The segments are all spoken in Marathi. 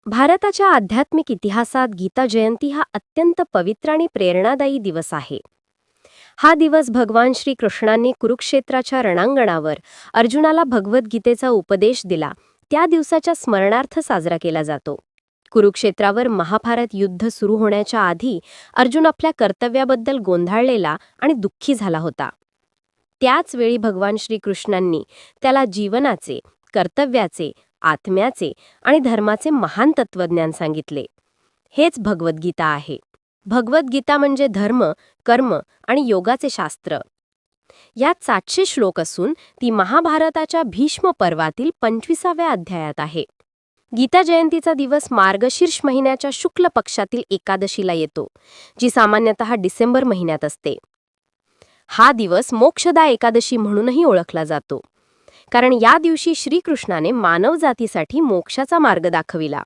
भारताच्या आध्यात्मिक इतिहासात गीता जयंती हा अत्यंत पवित्र आणि प्रेरणादायी दिवस आहे. हा दिवस भगवान श्री कृष्णांनी कुरुक्षेत्राच्या रणांगणावर अर्जुनाला भगवद्गीतेचा उपदेश दिला त्या दिवसाच्या स्मरणार्थ साजरा केला जातो. कुरुक्षेत्रावर महाभारत युद्ध सुरू होण्याच्या आधी अर्जुन आपल्या कर्तव्याबद्दल गोंधळलेला आणि दुःखी झाला होता. त्याच वेळी भगवान श्रीकृष्णांनी त्याला जीवनाचे, कर्तव्याचे, आत्म्याचे आणि धर्माचे महान तत्वज्ञान सांगितले. हेच भगवद्गीता आहे. भगवद्गीता म्हणजे धर्म, कर्म आणि योगाचे शास्त्र. यात 700 श्लोक असून ती महाभारताच्या भीष्म पर्वातील 25व्या अध्यायात आहे. गीता जयंतीचा दिवस मार्गशीर्ष महिन्याच्या शुक्ल पक्षातील एकादशीला येतो, जी सामान्यतः डिसेंबर महिन्यात असते. हा दिवस मोक्षदा एकादशी म्हणूनही ओळखला जातो, कारण या दिवशी श्रीकृष्णाने मानवजातीसाठी मोक्षाचा मार्ग दाखविला.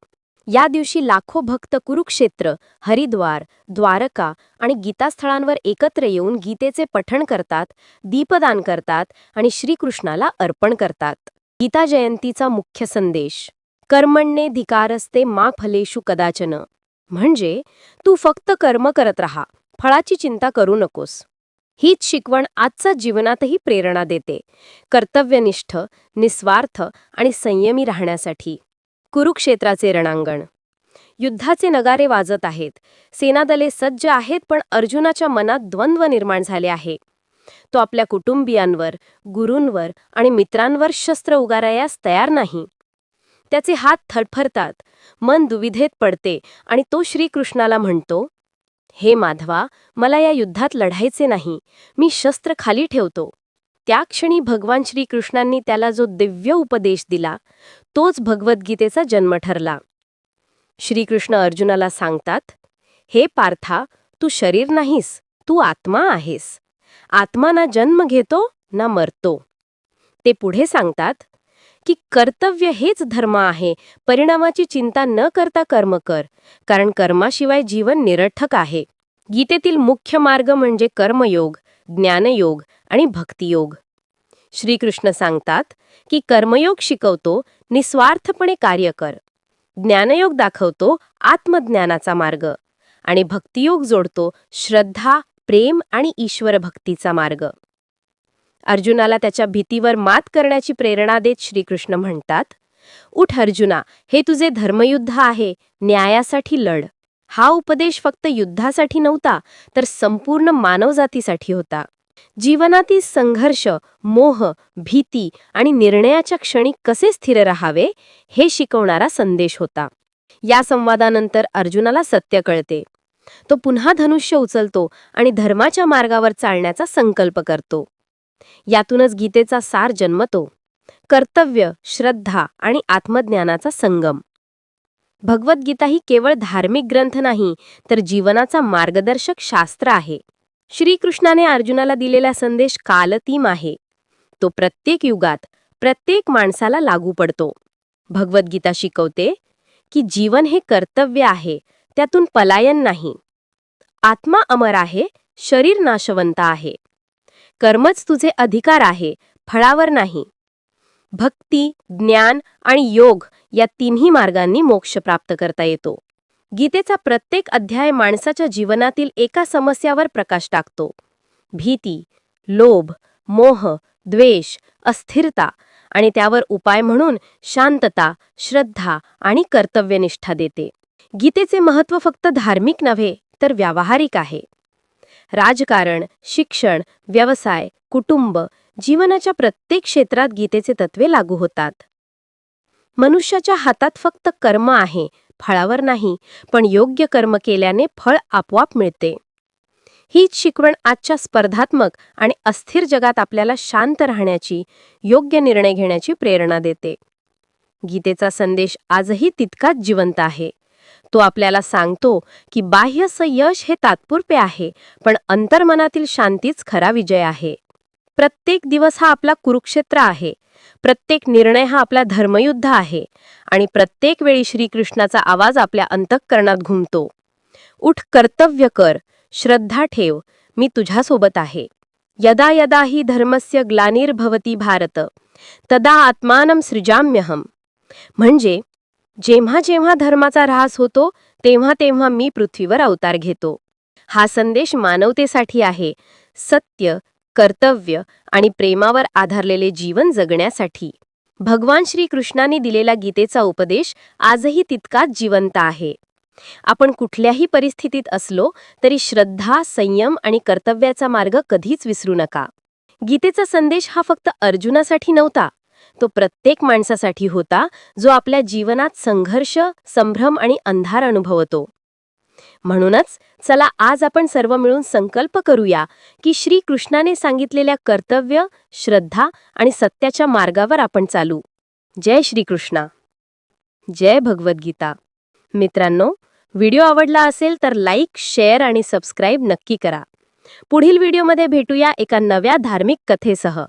या दिवशी लाखो भक्त कुरुक्षेत्र, हरिद्वार, द्वारका आणि गीतास्थळांवर एकत्र येऊन गीतेचे पठण करतात, दीपदान करतात आणि श्रीकृष्णाला अर्पण करतात. गीता जयंतीचा मुख्य संदेश: कर्मण्येधिकारस्ते मा फलेषु कदाचन, म्हणजे तू फक्त कर्म करत राहा, फळाची चिंता करू नकोस. हीच शिकवण आजच्या जीवनातही प्रेरणा देते, कर्तव्यनिष्ठ, निस्वार्थ आणि संयमी राहण्यासाठी. कुरुक्षेत्राचे रणांगण. युद्धाचे नगारे वाजत आहेत. सेनादले सज्ज आहेत, पण अर्जुनाच्या मनात द्वंद्व निर्माण झाले आहे. तो आपल्या कुटुंबियांवर, गुरूंवर आणि मित्रांवर शस्त्र उगारायास तयार नाही. त्याचे हात थरथरतात, मन दुविधेत पडते आणि तो श्रीकृष्णाला म्हणतो, हे माधवा, मला या युद्धात लढायचे नाही, मी शस्त्र खाली ठेवतो. त्या क्षणी भगवान श्रीकृष्णांनी त्याला जो दिव्य उपदेश दिला, तोच भगवद्गीतेचा जन्म ठरला. श्रीकृष्ण अर्जुनाला सांगतात, हे पार्था, तू शरीर नाहीस, तू आत्मा आहेस. आत्मा ना जन्म घेतो ना मरतो. ते पुढे सांगतात की कर्तव्य हेच धर्म आहे, परिणामाची चिंता न करता कर्म कर, कारण कर्माशिवाय जीवन निरर्थक आहे. गीतेतील मुख्य मार्ग म्हणजे कर्मयोग, ज्ञानयोग आणि भक्तियोग. श्रीकृष्ण सांगतात की कर्मयोग शिकवतो निस्वार्थपणे कार्य कर, ज्ञानयोग दाखवतो आत्मज्ञानाचा मार्ग आणि भक्तियोग जोडतो श्रद्धा, प्रेम आणि ईश्वर भक्तीचा मार्ग. अर्जुनाला त्याच्या भीतीवर मात करण्याची प्रेरणा देत श्रीकृष्ण म्हणतात, उठ अर्जुना, हे तुझे धर्मयुद्ध आहे, न्यायासाठी लढ. हा उपदेश फक्त युद्धासाठी नव्हता, तर संपूर्ण मानवजातीसाठी होता. जीवनातील संघर्ष, मोह, भीती आणि निर्णयाच्या क्षणी कसे स्थिर राहावे हे शिकवणारा संदेश होता. या संवादानंतर अर्जुनाला सत्य कळते. तो पुन्हा धनुष्य उचलतो आणि धर्माच्या मार्गावर चालण्याचा संकल्प करतो. यातूनच गीतेचा सार जन्मतो: कर्तव्य, श्रद्धा आणि आत्मज्ञानाचा संगम. भगवद्गीता ही केवळ धार्मिक ग्रंथ नाही, तर जीवनाचा मार्गदर्शक शास्त्र आहे. श्रीकृष्णाने अर्जुनाला दिलेला संदेश कालतीम आहे. तो प्रत्येक युगात, प्रत्येक माणसाला लागू पडतो. भगवद्गीता शिकवते की जीवन हे कर्तव्य आहे, त्यातून पलायन नाही. आत्मा अमर आहे, शरीर नाशवंत आहे. कर्मच तुझे अधिकार आहे, फळावर नाही. भक्ती, ज्ञान आणि योग या तिन्ही मार्गांनी मोक्ष प्राप्त करता येतो. गीतेचा प्रत्येक अध्याय माणसाच्या जीवनातील एका समस्यावर प्रकाश टाकतो: भीती, लोभ, मोह, द्वेष, अस्थिरता, आणि त्यावर उपाय म्हणून शांतता, श्रद्धा आणि कर्तव्यनिष्ठा देते. गीतेचे महत्त्व फक्त धार्मिक नव्हे, तर व्यावहारिक आहे. राजकारण, शिक्षण, व्यवसाय, कुटुंब, जीवनाच्या प्रत्येक क्षेत्रात गीतेचे तत्वे लागू होतात. मनुष्याच्या हातात फक्त कर्म आहे, फळावर नाही, पण योग्य कर्म केल्याने फळ आपोआप मिळते. हीच शिकवण आजच्या स्पर्धात्मक आणि अस्थिर जगात आपल्याला शांत राहण्याची, योग्य निर्णय घेण्याची प्रेरणा देते. गीतेचा संदेश आजही तितकाच जिवंत आहे. तो आपल्याला सांगतो की बाह्य यश हे तात्पुरते आहे, पण अंतर्मनातील शांतीच खरा विजय आहे. प्रत्येक दिवस हा आपला कुरुक्षेत्र आहे, प्रत्येक निर्णय हा आपला धर्मयुद्ध आहे आणि प्रत्येक वेळी श्रीकृष्णाचा आवाज आपल्या अंतःकरणात घुमतो: उठ, कर्तव्य कर, श्रद्धा ठेव, मी तुझ्यासोबत आहे. यदा यदा हि धर्मस्य ग्लानिर्भवति भारत, तदा आत्मानं सृजाम्यहम. म्हणजे जेव्हा जेव्हा धर्माचा ऱ्हास होतो तेव्हा तेव्हा मी पृथ्वीवर अवतार घेतो. हा संदेश मानवतेसाठी आहे, सत्य, कर्तव्य आणि प्रेमावर आधारलेले जीवन जगण्यासाठी. भगवान श्रीकृष्णाने दिलेला गीतेचा उपदेश आजही तितकाच जिवंत आहे. आपण कुठल्याही परिस्थितीत असलो तरी श्रद्धा, संयम आणि कर्तव्याचा मार्ग कधीच विसरू नका. गीतेचा संदेश हा फक्त अर्जुनासाठी नव्हता, तो प्रत्येक माणसासाठी होता जो आपल्या जीवनात संघर्ष, संभ्रम आणि अंधार अनुभवतो. म्हणूनच चला आज आपण सर्व मिळून संकल्प करूया की श्रीकृष्णाने सांगितलेल्या कर्तव्य, श्रद्धा आणि सत्याच्या मार्गावर आपण चालू. जय श्रीकृष्णा. जय भगवद्गीता. मित्रांनो, व्हिडिओ आवडला असेल तर लाईक, शेअर आणि सबस्क्राईब नक्की करा. पुढील व्हिडिओमध्ये भेटूया एका नव्या धार्मिक कथेसह.